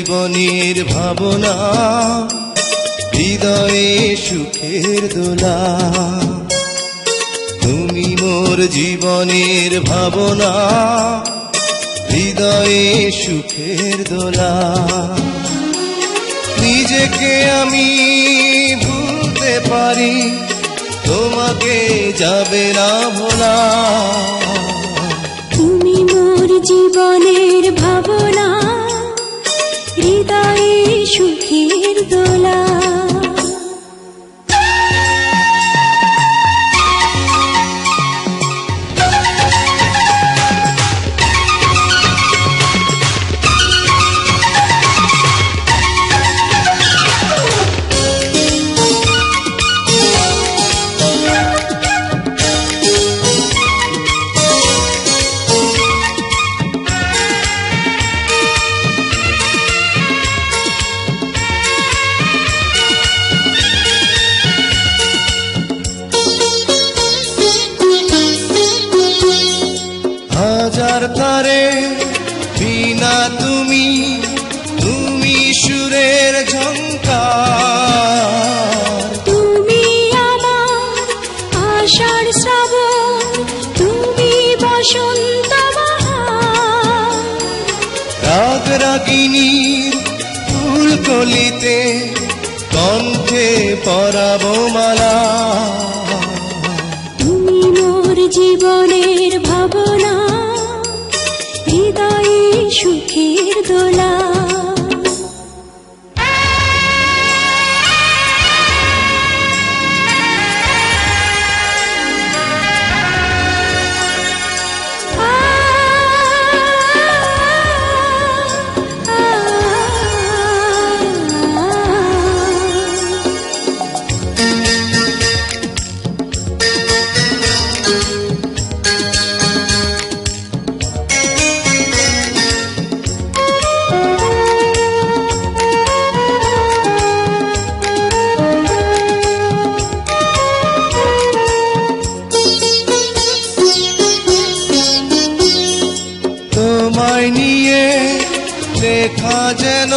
জীবনের ভাবনা, হৃদয়ে সুখের দোলা। তুমি মোর জীবনের ভাবনা, হৃদয়ে সুখের দোলা। নিজেকে আমি ভুলতে পারি, তোমাকে যাবে না ভোলা। তুমি মোর জীবনের ভাবনা, হৃদয়ে সুখের দোলা। হাজার তারে বিনা তুমি, তুমি সুরের ঝংকার। তুমি আমার আষাঢ় শ্রাবণ, তুমি বসন্ত বাহার। রাগ রাগিনীর ফুলকলিতে কণ্ঠে পরাবো মালা। তুমি মোর জীবনের ভাবনা, হৃদয়ে সুখের দোলা। তোমায় নিয়ে লেখা যেন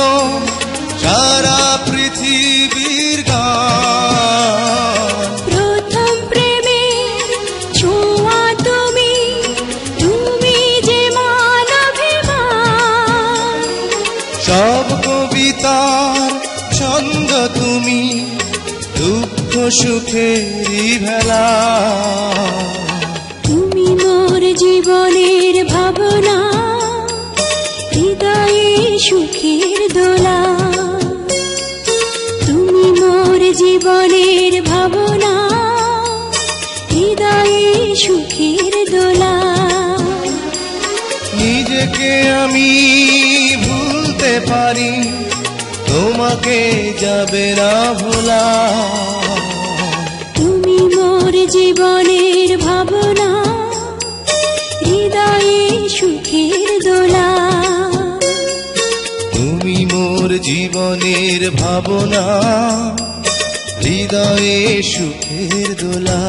সারা পৃথিবীর গান। প্রথম প্রেমের ছোঁয়া তুমি, তুমি যে মানবিমান। সব কবিতার ছন্দ তুমি, দুঃখ সুখেরই ভেলা। তুমি মোর জীবনের ভাবনা, হৃদয়ে সুখের দোলা। তুমি মোর জীবনের ভাবনা, হৃদয়ে সুখের দোলা। নিজেকে আমি ভুলতে পারি, তোমাকে যাবে না ভোলা। তুমি মোর জীবনের ভাবনা, হৃদয়ে সুখের দোলা। তুমি মোর জীবনের ভাবনা, হৃদয়ে সুখের দোলা।